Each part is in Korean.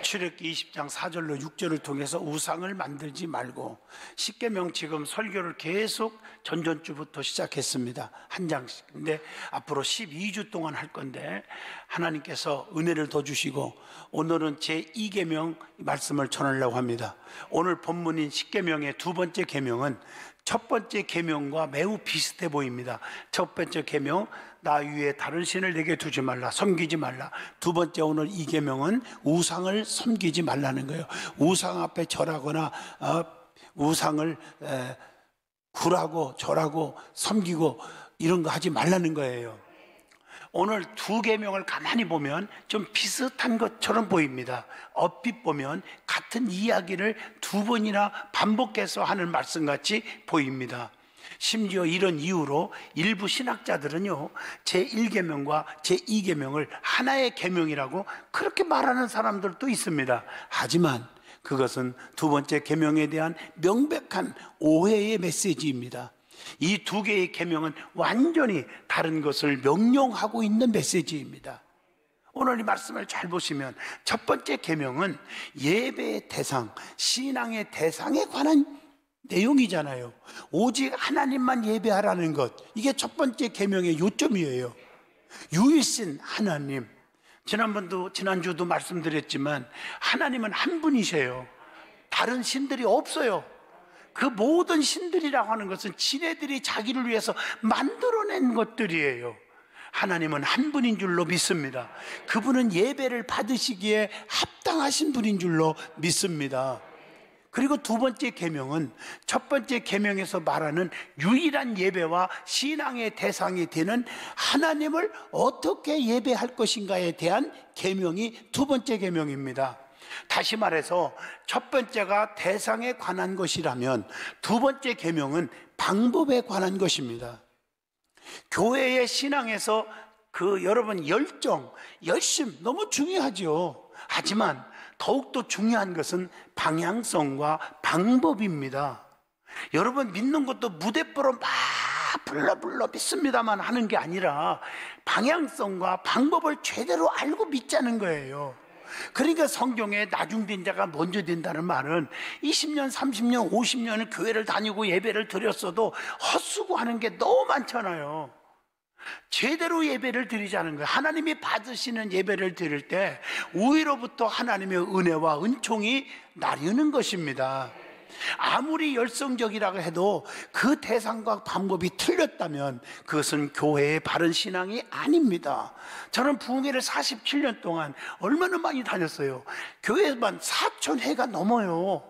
출애굽기 20장 4절로 6절을 통해서 우상을 만들지 말고, 십계명 지금 설교를 계속 전전주부터 시작했습니다. 한 장씩. 근데 앞으로 12주 동안 할 건데 하나님께서 은혜를 더 주시고 오늘은 제2계명 말씀을 전하려고 합니다. 오늘 본문인 십계명의 두 번째 계명은 첫 번째 계명과 매우 비슷해 보입니다. 첫 번째 계명, 나 위에 다른 신을 내게 두지 말라, 섬기지 말라. 두 번째, 오늘 이 계명은 우상을 섬기지 말라는 거예요. 우상 앞에 절하거나 우상을 굴하고 절하고 섬기고 이런 거 하지 말라는 거예요. 오늘 두 계명을 가만히 보면 좀 비슷한 것처럼 보입니다. 얼핏 보면 같은 이야기를 두 번이나 반복해서 하는 말씀같이 보입니다. 심지어 이런 이유로 일부 신학자들은요, 제1계명과 제2계명을 하나의 계명이라고 그렇게 말하는 사람들도 있습니다. 하지만 그것은 두 번째 계명에 대한 명백한 오해의 메시지입니다. 이 두 개의 계명은 완전히 다른 것을 명령하고 있는 메시지입니다. 오늘 이 말씀을 잘 보시면 첫 번째 계명은 예배의 대상, 신앙의 대상에 관한 내용이잖아요. 오직 하나님만 예배하라는 것, 이게 첫 번째 계명의 요점이에요. 유일신 하나님. 지난주도 말씀드렸지만 하나님은 한 분이세요. 다른 신들이 없어요. 그 모든 신들이라고 하는 것은 지네들이 자기를 위해서 만들어낸 것들이에요. 하나님은 한 분인 줄로 믿습니다. 그분은 예배를 받으시기에 합당하신 분인 줄로 믿습니다. 그리고 두 번째 계명은 첫 번째 계명에서 말하는 유일한 예배와 신앙의 대상이 되는 하나님을 어떻게 예배할 것인가에 대한 계명이 두 번째 계명입니다. 다시 말해서 첫 번째가 대상에 관한 것이라면 두 번째 계명은 방법에 관한 것입니다. 교회의 신앙에서 여러분 열심 너무 중요하죠. 하지만 더욱더 중요한 것은 방향성과 방법입니다. 여러분 믿는 것도 무대뽀로 막 불러 믿습니다만 하는 게 아니라 방향성과 방법을 제대로 알고 믿자는 거예요. 그러니까 성경에 나중된 자가 먼저 된다는 말은 20년, 30년, 50년을 교회를 다니고 예배를 드렸어도 헛수고하는 게 너무 많잖아요. 제대로 예배를 드리자는 거예요. 하나님이 받으시는 예배를 드릴 때 위로부터 하나님의 은혜와 은총이 나르는 것입니다. 아무리 열성적이라고 해도 그 대상과 방법이 틀렸다면 그것은 교회의 바른 신앙이 아닙니다. 저는 부흥회를 47년 동안 얼마나 많이 다녔어요. 교회만 4,000회가 넘어요.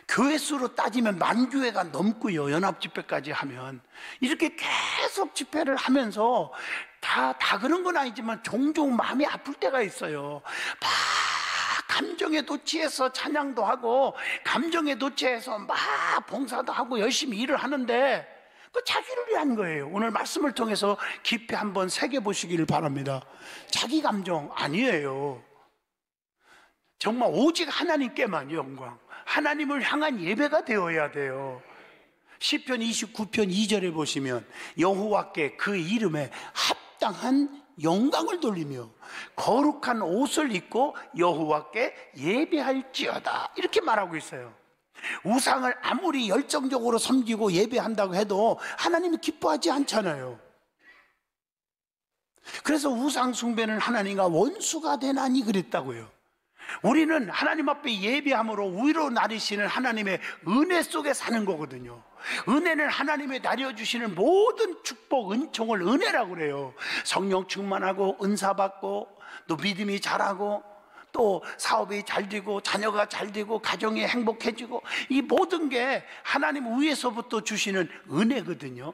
교회 수로 따지면 10,000교회가 넘고요. 연합집회까지 하면. 이렇게 계속 집회를 하면서 다 그런 건 아니지만 종종 마음이 아플 때가 있어요. 막 감정에 도취해서 찬양도 하고 감정에 도취해서 막 봉사도 하고 열심히 일을 하는데 그 자기를 위한 거예요. 오늘 말씀을 통해서 깊이 한번 새겨보시기를 바랍니다. 자기 감정 아니에요. 정말 오직 하나님께만 영광, 하나님을 향한 예배가 되어야 돼요. 시편 29편 2절에 보시면 여호와께 그 이름에 합당한 영광을 돌리며 거룩한 옷을 입고 여호와께 예배할지어다, 이렇게 말하고 있어요. 우상을 아무리 열정적으로 섬기고 예배한다고 해도 하나님이 기뻐하지 않잖아요. 그래서 우상 숭배는 하나님과 원수가 되나니 그랬다고요. 우리는 하나님 앞에 예배함으로 위로 나르시는 하나님의 은혜 속에 사는 거거든요. 은혜는 하나님의 나려주시는 모든 축복, 은총을 은혜라고 그래요. 성령 충만하고 은사 받고 또 믿음이 자라고 또 사업이 잘 되고 자녀가 잘 되고 가정이 행복해지고, 이 모든 게 하나님 위에서부터 주시는 은혜거든요.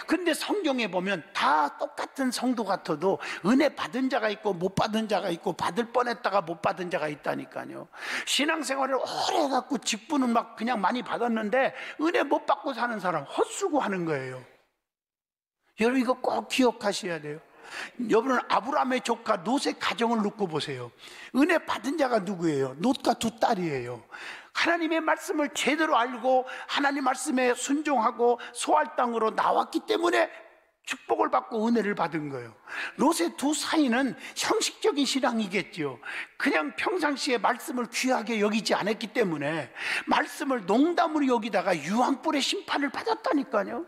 근데 성경에 보면 다 똑같은 성도 같아도 은혜 받은 자가 있고 못 받은 자가 있고 받을 뻔했다가 못 받은 자가 있다니까요. 신앙생활을 오래 해갖고 직분은 막 그냥 많이 받았는데 은혜 못 받고 사는 사람 헛수고하는 거예요. 여러분 이거 꼭 기억하셔야 돼요. 여러분은 아브라함의 조카 롯의 가정을 놓고 보세요. 은혜 받은 자가 누구예요? 롯과 두 딸이에요. 하나님의 말씀을 제대로 알고 하나님 말씀에 순종하고 소할 땅으로 나왔기 때문에 축복을 받고 은혜를 받은 거예요. 롯의 두 사이는 형식적인 신앙이겠죠. 그냥 평상시에 말씀을 귀하게 여기지 않았기 때문에 말씀을 농담으로 여기다가 유황불의 심판을 받았다니까요.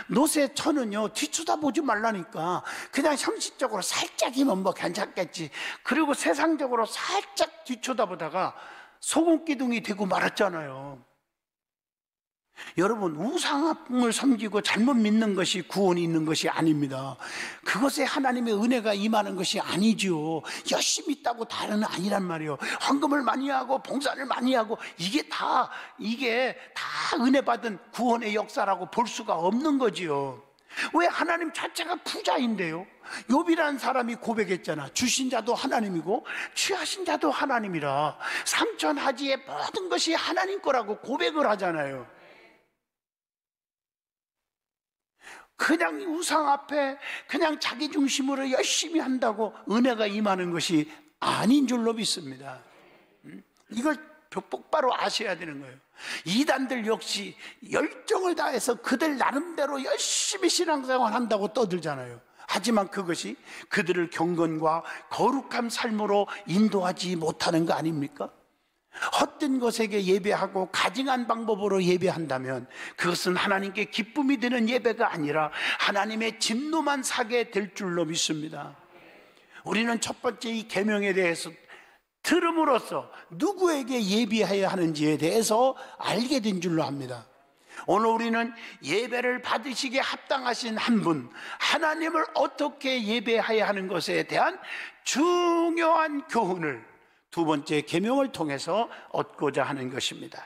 롯의 처는요, 뒤쳐다보지 말라니까 그냥 형식적으로 살짝이면 뭐 괜찮겠지. 그리고 세상적으로 살짝 뒤쳐다보다가 소금기둥이 되고 말았잖아요. 여러분, 우상을 섬기고 잘못 믿는 것이 구원이 있는 것이 아닙니다. 그것에 하나님의 은혜가 임하는 것이 아니죠. 열심히 있다고 다는 아니란 말이에요. 헌금을 많이 하고 봉사를 많이 하고 이게 다 은혜 받은 구원의 역사라고 볼 수가 없는 거지요. 왜? 하나님 자체가 부자인데요. 욥이라는 사람이 고백했잖아. 주신 자도 하나님이고 취하신 자도 하나님이라 삼천하지의 모든 것이 하나님 거라고 고백을 하잖아요. 그냥 우상 앞에 그냥 자기 중심으로 열심히 한다고 은혜가 임하는 것이 아닌 줄로 믿습니다. 이걸 똑바로 아셔야 되는 거예요. 이단들 역시 열정을 다해서 그들 나름대로 열심히 신앙생활 한다고 떠들잖아요. 하지만 그것이 그들을 경건과 거룩한 삶으로 인도하지 못하는 거 아닙니까? 헛된 것에게 예배하고 가증한 방법으로 예배한다면 그것은 하나님께 기쁨이 되는 예배가 아니라 하나님의 진노만 사게 될 줄로 믿습니다. 우리는 첫 번째 이 계명에 대해서 들음으로써 누구에게 예배해야 하는지에 대해서 알게 된 줄로 압니다. 오늘 우리는 예배를 받으시기에 합당하신 한 분, 하나님을 어떻게 예배해야 하는 것에 대한 중요한 교훈을 두 번째 계명을 통해서 얻고자 하는 것입니다.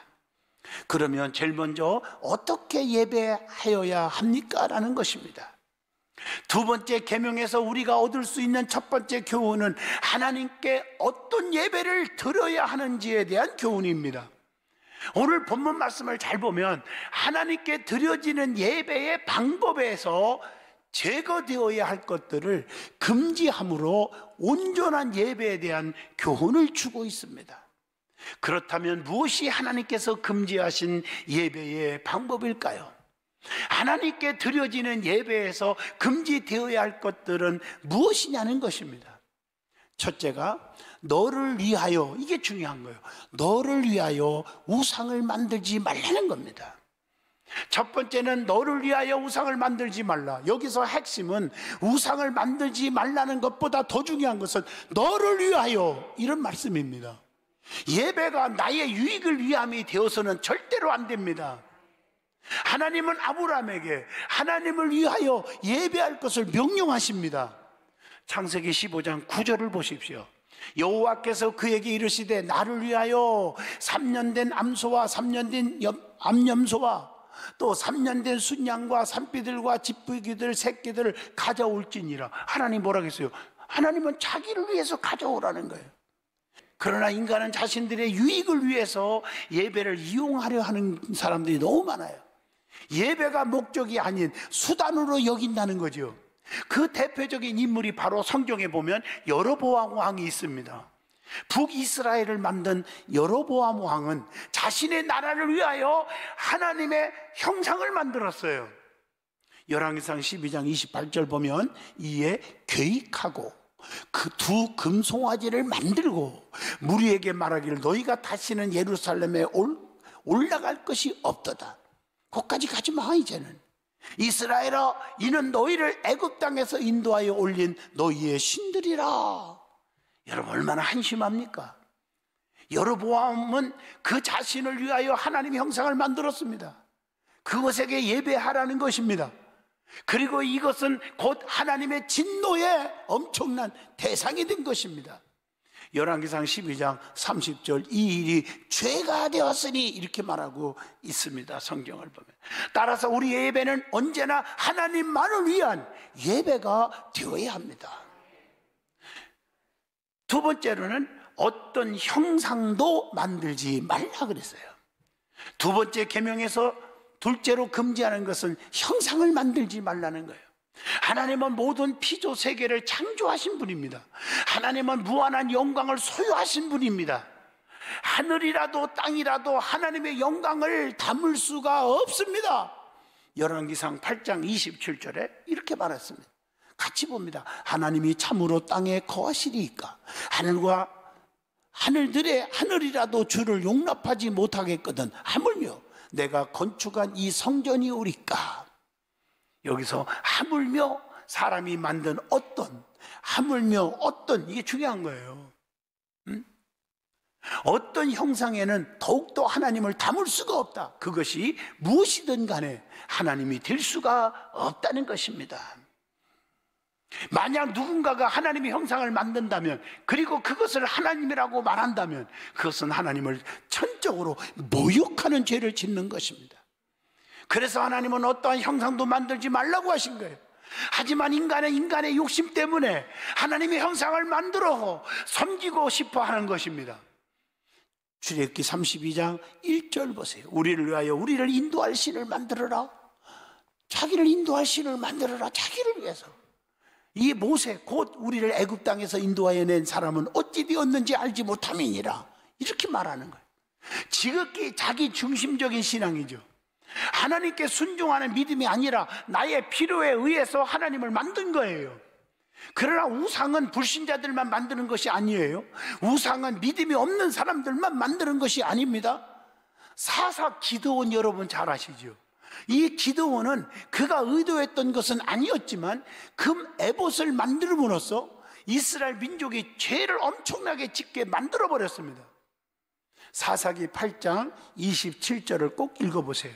그러면 제일 먼저 어떻게 예배하여야 합니까? 라는 것입니다. 두 번째 계명에서 우리가 얻을 수 있는 첫 번째 교훈은 하나님께 어떤 예배를 드려야 하는지에 대한 교훈입니다. 오늘 본문 말씀을 잘 보면 하나님께 드려지는 예배의 방법에서 제거되어야 할 것들을 금지함으로 온전한 예배에 대한 교훈을 주고 있습니다. 그렇다면 무엇이 하나님께서 금지하신 예배의 방법일까요? 하나님께 드려지는 예배에서 금지되어야 할 것들은 무엇이냐는 것입니다. 첫째가 너를 위하여, 이게 중요한 거예요. 너를 위하여 우상을 만들지 말라는 겁니다. 첫 번째는 너를 위하여 우상을 만들지 말라. 여기서 핵심은 우상을 만들지 말라는 것보다 더 중요한 것은 너를 위하여, 이런 말씀입니다. 예배가 나의 유익을 위함이 되어서는 절대로 안 됩니다. 하나님은 아브라함에게 하나님을 위하여 예배할 것을 명령하십니다. 창세기 15장 9절을 보십시오. 여호와께서 그에게 이르시되 나를 위하여 3년 된 암소와 3년 된 암염소와 또 3년 된 순양과 산비들과 집부기들 새끼들을 가져올지니라. 하나님 뭐라고 했어요? 하나님은 자기를 위해서 가져오라는 거예요. 그러나 인간은 자신들의 유익을 위해서 예배를 이용하려 하는 사람들이 너무 많아요. 예배가 목적이 아닌 수단으로 여긴다는 거죠. 그 대표적인 인물이 바로 성경에 보면 여로보암 왕이 있습니다. 북이스라엘을 만든 여로보암 왕은 자신의 나라를 위하여 하나님의 형상을 만들었어요. 열왕기상 12장 28절 보면 이에 계획하고 그 두 금송아지를 만들고 무리에게 말하기를 너희가 다시는 예루살렘에 올라갈 것이 없도다. 거기까지 가지 마. 이제는 이스라엘아, 이는 너희를 애굽 땅에서 인도하여 올린 너희의 신들이라. 여러분 얼마나 한심합니까? 여로보암은 그 자신을 위하여 하나님의 형상을 만들었습니다. 그것에게 예배하라는 것입니다. 그리고 이것은 곧 하나님의 진노의 엄청난 대상이 된 것입니다. 열왕기상 12장 30절 이 일이 죄가 되었으니 이렇게 말하고 있습니다. 성경을 보면. 따라서 우리의 예배는 언제나 하나님만을 위한 예배가 되어야 합니다. 두 번째로는 어떤 형상도 만들지 말라 그랬어요. 두 번째 계명에서 둘째로 금지하는 것은 형상을 만들지 말라는 거예요. 하나님은 모든 피조 세계를 창조하신 분입니다. 하나님은 무한한 영광을 소유하신 분입니다. 하늘이라도 땅이라도 하나님의 영광을 담을 수가 없습니다. 열왕기상 8장 27절에 이렇게 말했습니다. 같이 봅니다. 하나님이 참으로 땅에 거하시리이까 하늘이라도 주를 용납하지 못하겠거든 하물며 내가 건축한 이 성전이 오리까. 여기서 하물며 사람이 만든 하물며 이게 중요한 거예요. 어떤 형상에는 더욱더 하나님을 담을 수가 없다. 그것이 무엇이든 간에 하나님이 될 수가 없다는 것입니다. 만약 누군가가 하나님의 형상을 만든다면, 그리고 그것을 하나님이라고 말한다면, 그것은 하나님을 천적으로 모욕하는 죄를 짓는 것입니다. 그래서 하나님은 어떠한 형상도 만들지 말라고 하신 거예요. 하지만 인간의 욕심 때문에 하나님의 형상을 만들어 섬기고 싶어 하는 것입니다. 출애굽기 32장 1절 보세요. 우리를 위하여 우리를 인도할 신을 만들어라. 자기를 인도할 신을 만들어라. 자기를 위해서. 이 모세 곧 우리를 애굽 땅에서 인도하여 낸 사람은 어찌 되었는지 알지 못함이니라. 이렇게 말하는 거예요. 지극히 자기 중심적인 신앙이죠. 하나님께 순종하는 믿음이 아니라 나의 필요에 의해서 하나님을 만든 거예요. 그러나 우상은 불신자들만 만드는 것이 아니에요. 우상은 믿음이 없는 사람들만 만드는 것이 아닙니다. 사사 기드온 여러분 잘 아시죠? 이 기드온은 그가 의도했던 것은 아니었지만 금 에봇을 만들므로써 이스라엘 민족이 죄를 엄청나게 짓게 만들어 버렸습니다. 사사기 8장 27절을 꼭 읽어보세요.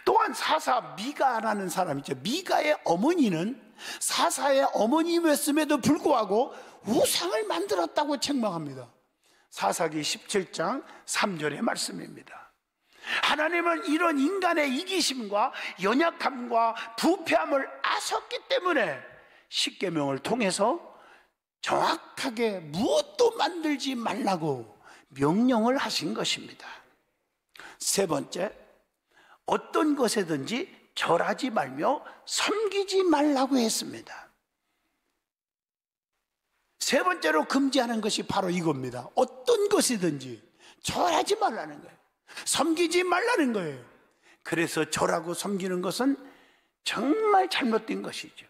또한 사사 미가라는 사람이죠. 미가의 어머니는 사사의 어머니였음에도 불구하고 우상을 만들었다고 책망합니다. 사사기 17장 3절의 말씀입니다. 하나님은 이런 인간의 이기심과 연약함과 부패함을 아셨기 때문에 십계명을 통해서 정확하게 무엇도 만들지 말라고 명령을 하신 것입니다. 세 번째, 어떤 것에든지 절하지 말며 섬기지 말라고 했습니다. 세 번째로 금지하는 것이 바로 이겁니다. 어떤 것이든지 절하지 말라는 거예요. 섬기지 말라는 거예요. 그래서 절하고 섬기는 것은 정말 잘못된 것이죠.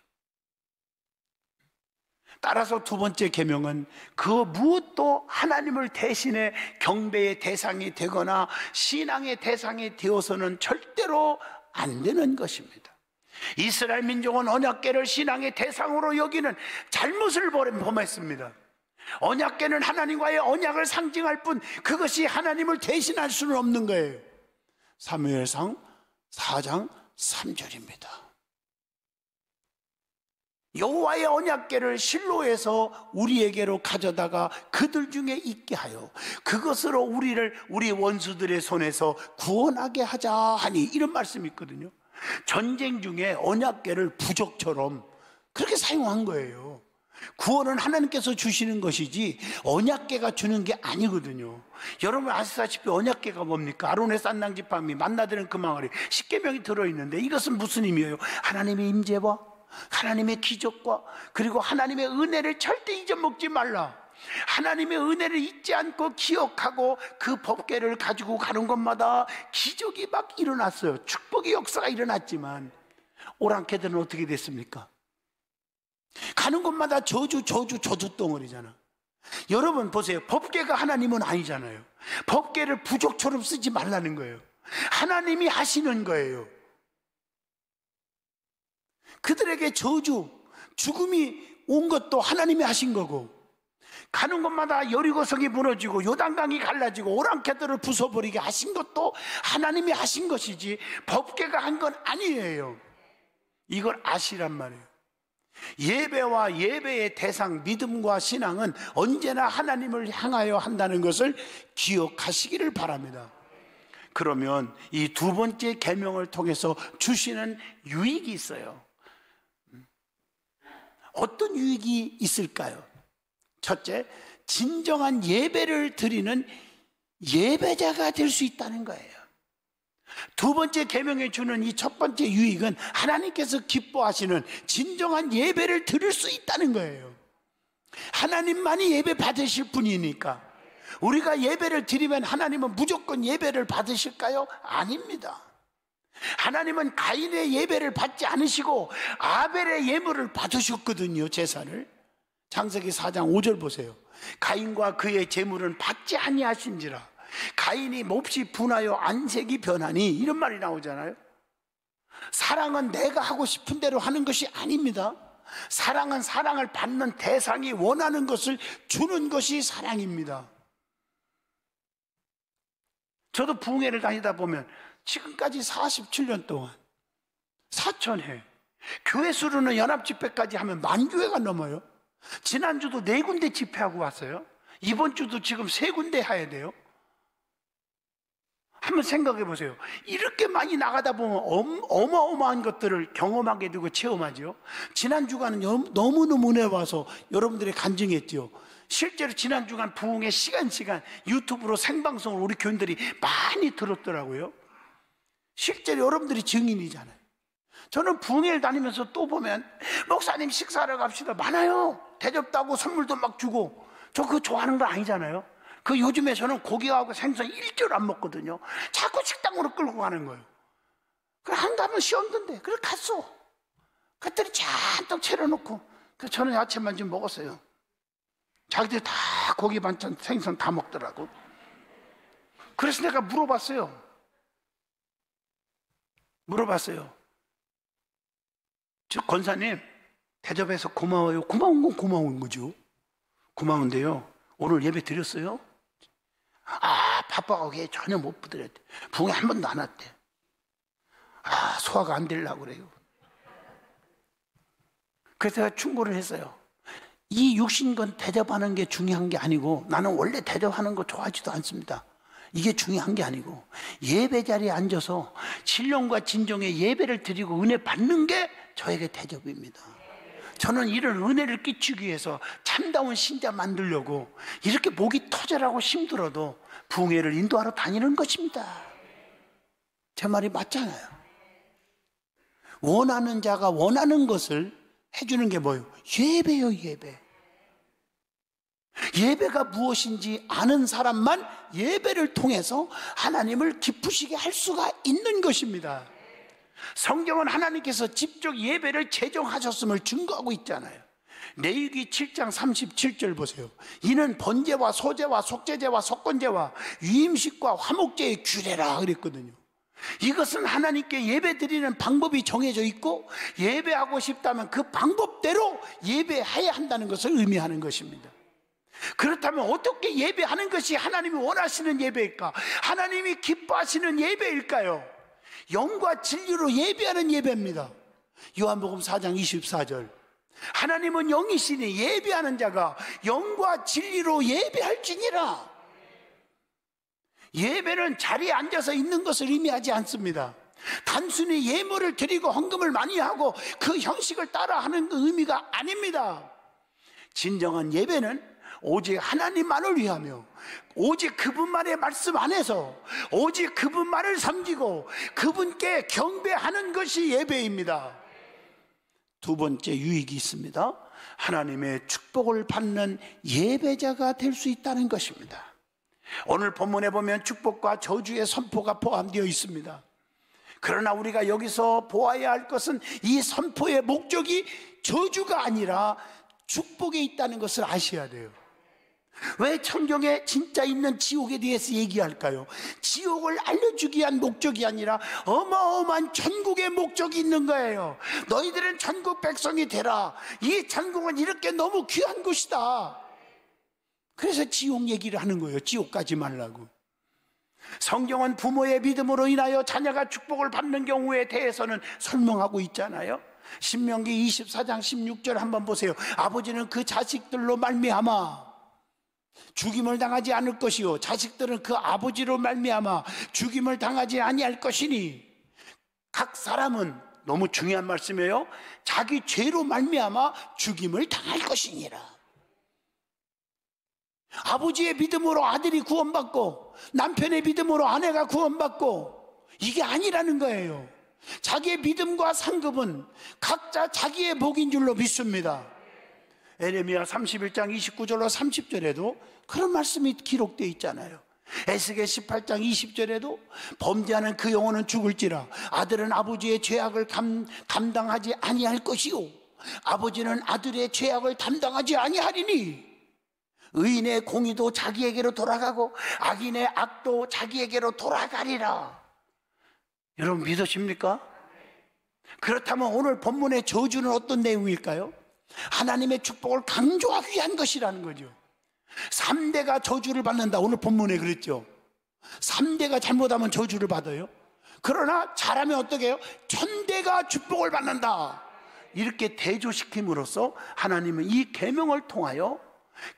따라서 두 번째 계명은 그 무엇도 하나님을 대신해 경배의 대상이 되거나 신앙의 대상이 되어서는 절대로 안 되는 것입니다. 이스라엘 민족은 언약궤를 신앙의 대상으로 여기는 잘못을 범했습니다. 언약궤는 하나님과의 언약을 상징할 뿐 그것이 하나님을 대신할 수는 없는 거예요. 사무엘상 4장 3절입니다. 여호와의 언약궤를 실로에서 우리에게로 가져다가 그들 중에 있게 하여 그것으로 우리 원수들의 손에서 구원하게 하자 하니, 이런 말씀이 있거든요. 전쟁 중에 언약궤를 부적처럼 그렇게 사용한 거예요. 구원은 하나님께서 주시는 것이지 언약궤가 주는 게 아니거든요. 여러분 아시다시피 언약궤가 뭡니까? 아론의 쌍낭지팡이, 만나드는 금항아리, 십계명이 들어있는데 이것은 무슨 의미예요? 하나님의 임재와 하나님의 기적과 그리고 하나님의 은혜를 절대 잊어먹지 말라. 하나님의 은혜를 잊지 않고 기억하고 그 법궤를 가지고 가는 것마다 기적이 막 일어났어요. 축복의 역사가 일어났지만 오랑캐들은 어떻게 됐습니까? 가는 곳마다 저주 덩어리잖아. 여러분 보세요. 법궤가 하나님은 아니잖아요. 법궤를 부족처럼 쓰지 말라는 거예요. 하나님이 하시는 거예요. 그들에게 저주, 죽음이 온 것도 하나님이 하신 거고, 가는 곳마다 여리고성이 무너지고 요단강이 갈라지고 오랑캐들을 부숴버리게 하신 것도 하나님이 하신 것이지 법궤가 한 건 아니에요. 이걸 아시란 말이에요. 예배와 예배의 대상, 믿음과 신앙은 언제나 하나님을 향하여 한다는 것을 기억하시기를 바랍니다. 그러면 이 두 번째 계명을 통해서 주시는 유익이 있어요. 어떤 유익이 있을까요? 첫째, 진정한 예배를 드리는 예배자가 될 수 있다는 거예요. 두 번째 계명에 주는 이 첫 번째 유익은 하나님께서 기뻐하시는 진정한 예배를 드릴 수 있다는 거예요. 하나님만이 예배 받으실 분이니까. 우리가 예배를 드리면 하나님은 무조건 예배를 받으실까요? 아닙니다. 하나님은 가인의 예배를 받지 않으시고 아벨의 예물을 받으셨거든요. 제사를. 창세기 4장 5절 보세요. 가인과 그의 제물은 받지 아니하신지라 가인이 몹시 분하여 안색이 변하니, 이런 말이 나오잖아요. 사랑은 내가 하고 싶은 대로 하는 것이 아닙니다. 사랑은 사랑을 받는 대상이 원하는 것을 주는 것이 사랑입니다. 저도 부흥회를 다니다 보면 지금까지 47년 동안 4,000회, 교회 수로는 연합집회까지 하면 10,000교회가 넘어요. 지난주도 4군데 집회하고 왔어요. 이번 주도 지금 3군데 해야 돼요. 한번 생각해 보세요. 이렇게 많이 나가다 보면 어마어마한 것들을 경험하게 되고 체험하죠. 지난주간은 너무너무 은혜 와서 여러분들이 간증했죠. 실제로 지난주간 부흥회 시간 유튜브로 생방송을 우리 교인들이 많이 들었더라고요. 실제로 여러분들이 증인이잖아요. 저는 부흥회를 다니면서 또 보면 목사님 식사하러 갑시다 많아요. 대접도 선물도 막 주고. 저 그거 좋아하는 거 아니잖아요. 그 요즘에 저는 고기하고 생선 일절 안 먹거든요. 자꾸 식당으로 끌고 가는 거예요. 그래 한 가면 쉬었는데 그래 갔어. 그랬더니 잔뜩 차려놓고, 그래서 저는 야채만 좀 먹었어요. 자기들 다 고기 반찬 생선 다 먹더라고. 그래서 내가 물어봤어요. 저 권사님 대접해서 고마워요. 고마운 건 고마운 거죠. 고마운데요, 오늘 예배 드렸어요? 아, 바빠가고 전혀 못 드렸대. 부흥회 한 번도 안 왔대. 아, 소화가 안 되려고 그래요. 그래서 제가 충고를 했어요. 이 육신건 대접하는 게 중요한 게 아니고, 나는 원래 대접하는 거 좋아하지도 않습니다. 이게 중요한 게 아니고, 예배 자리에 앉아서 신령과 진정의 예배를 드리고 은혜 받는 게 저에게 대접입니다. 저는 이런 은혜를 끼치기 위해서 참다운 신자 만들려고 이렇게 목이 터져라고 힘들어도 부흥회를 인도하러 다니는 것입니다. 제 말이 맞잖아요. 원하는 자가 원하는 것을 해주는 게 뭐예요? 예배요, 예배. 예배가 무엇인지 아는 사람만 예배를 통해서 하나님을 기쁘시게 할 수가 있는 것입니다. 성경은 하나님께서 직접 예배를 제정하셨음을 증거하고 있잖아요. 레위기 7장 37절 보세요. 이는 번제와 소제와 속죄제와 속건제와 위임식과 화목제의 규례라 그랬거든요. 이것은 하나님께 예배 드리는 방법이 정해져 있고, 예배하고 싶다면 그 방법대로 예배해야 한다는 것을 의미하는 것입니다. 그렇다면 어떻게 예배하는 것이 하나님이 원하시는 예배일까? 하나님이 기뻐하시는 예배일까요? 영과 진리로 예배하는 예배입니다. 요한복음 4장 24절. 하나님은 영이시니 예배하는 자가 영과 진리로 예배할지니라. 예배는 자리에 앉아서 있는 것을 의미하지 않습니다. 단순히 예물을 드리고 헌금을 많이 하고 그 형식을 따라하는 그 의미가 아닙니다. 진정한 예배는 오직 하나님만을 위하며, 오직 그분만의 말씀 안에서 오직 그분만을 섬기고 그분께 경배하는 것이 예배입니다. 두 번째 유익이 있습니다. 하나님의 축복을 받는 예배자가 될 수 있다는 것입니다. 오늘 본문에 보면 축복과 저주의 선포가 포함되어 있습니다. 그러나 우리가 여기서 보아야 할 것은 이 선포의 목적이 저주가 아니라 축복에 있다는 것을 아셔야 돼요. 왜 성경에 진짜 있는 지옥에 대해서 얘기할까요? 지옥을 알려주기 위한 목적이 아니라 어마어마한 천국의 목적이 있는 거예요. 너희들은 천국 백성이 되라. 이 천국은 이렇게 너무 귀한 곳이다. 그래서 지옥 얘기를 하는 거예요. 지옥 가지 말라고. 성경은 부모의 믿음으로 인하여 자녀가 축복을 받는 경우에 대해서는 설명하고 있잖아요. 신명기 24장 16절 한번 보세요. 아버지는 그 자식들로 말미암아 죽임을 당하지 않을 것이요, 자식들은 그 아버지로 말미암아 죽임을 당하지 아니할 것이니, 각 사람은, 너무 중요한 말씀이에요, 자기 죄로 말미암아 죽임을 당할 것이니라. 아버지의 믿음으로 아들이 구원받고 남편의 믿음으로 아내가 구원받고, 이게 아니라는 거예요. 자기의 믿음과 상급은 각자 자기의 복인 줄로 믿습니다. 에레미야 31장 29절로 30절에도 그런 말씀이 기록되어 있잖아요. 에스겔 18장 20절에도 범죄하는 그 영혼은 죽을지라 아들은 아버지의 죄악을 감당하지 아니할 것이요 아버지는 아들의 죄악을 담당하지 아니하리니 의인의 공의도 자기에게로 돌아가고 악인의 악도 자기에게로 돌아가리라. 여러분 믿으십니까? 그렇다면 오늘 본문의 저주는 어떤 내용일까요? 하나님의 축복을 강조하기 위한 것이라는 거죠. 3대가 저주를 받는다. 오늘 본문에 그랬죠. 3대가 잘못하면 저주를 받아요. 그러나 잘하면 어떻게 해요? 1000대가 축복을 받는다. 이렇게 대조시킴으로써 하나님은 이 계명을 통하여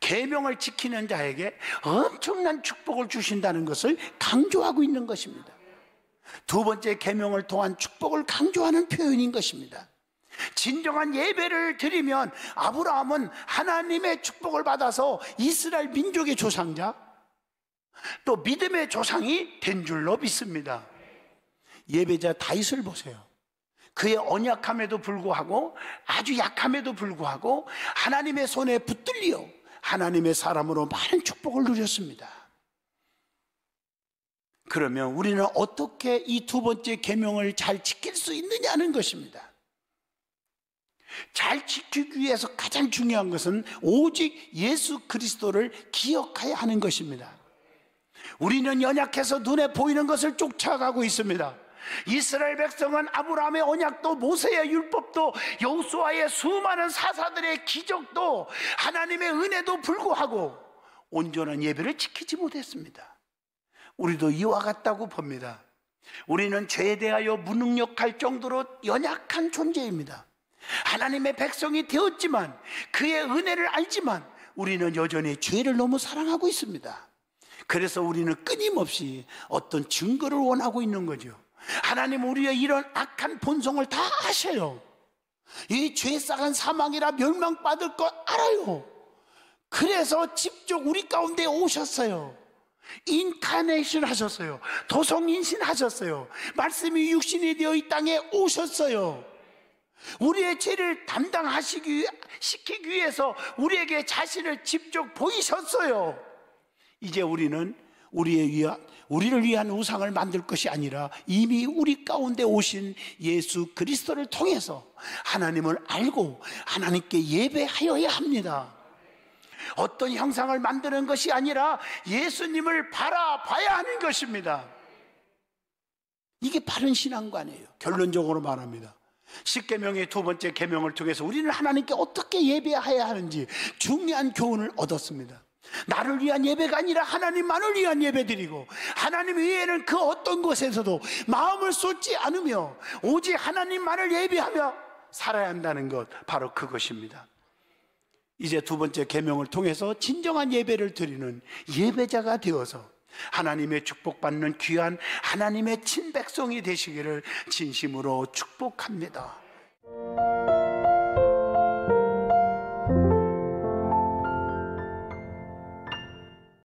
계명을 지키는 자에게 엄청난 축복을 주신다는 것을 강조하고 있는 것입니다. 두 번째 계명을 통한 축복을 강조하는 표현인 것입니다. 진정한 예배를 드리면 아브라함은 하나님의 축복을 받아서 이스라엘 민족의 조상자, 또 믿음의 조상이 된 줄로 믿습니다. 예배자 다윗을 보세요. 그의 언약함에도 불구하고 아주 약함에도 불구하고 하나님의 손에 붙들려 하나님의 사람으로 많은 축복을 누렸습니다. 그러면 우리는 어떻게 이 두 번째 계명을 잘 지킬 수 있느냐는 것입니다. 잘 지키기 위해서 가장 중요한 것은 오직 예수 그리스도를 기억해야 하는 것입니다. 우리는 연약해서 눈에 보이는 것을 쫓아가고 있습니다. 이스라엘 백성은 아브라함의 언약도 모세의 율법도 여호수아의 수많은 사사들의 기적도 하나님의 은혜도 불구하고 온전한 예배를 지키지 못했습니다. 우리도 이와 같다고 봅니다. 우리는 죄에 대하여 무능력할 정도로 연약한 존재입니다. 하나님의 백성이 되었지만 그의 은혜를 알지만 우리는 여전히 죄를 너무 사랑하고 있습니다. 그래서 우리는 끊임없이 어떤 증거를 원하고 있는 거죠. 하나님 우리의 이런 악한 본성을 다 아셔요. 이 죄싹은 사망이라 멸망받을 거 알아요. 그래서 직접 우리 가운데 오셨어요. 인카네이션 하셨어요. 도성인신 하셨어요. 말씀이 육신이 되어 이 땅에 오셨어요. 우리의 죄를 담당시키기 위해서 우리에게 자신을 직접 보이셨어요. 이제 우리는 우리를 위한 우상을 만들 것이 아니라 이미 우리 가운데 오신 예수 그리스도를 통해서 하나님을 알고 하나님께 예배하여야 합니다. 어떤 형상을 만드는 것이 아니라 예수님을 바라봐야 하는 것입니다. 이게 바른 신앙관이에요. 결론적으로 말합니다. 십계명의 두 번째 계명을 통해서 우리는 하나님께 어떻게 예배해야 하는지 중요한 교훈을 얻었습니다. 나를 위한 예배가 아니라 하나님만을 위한 예배드리고 하나님 외에는 그 어떤 곳에서도 마음을 쏟지 않으며 오직 하나님만을 예배하며 살아야 한다는 것, 바로 그것입니다. 이제 두 번째 계명을 통해서 진정한 예배를 드리는 예배자가 되어서 하나님의 축복받는 귀한 하나님의 친백성이 되시기를 진심으로 축복합니다.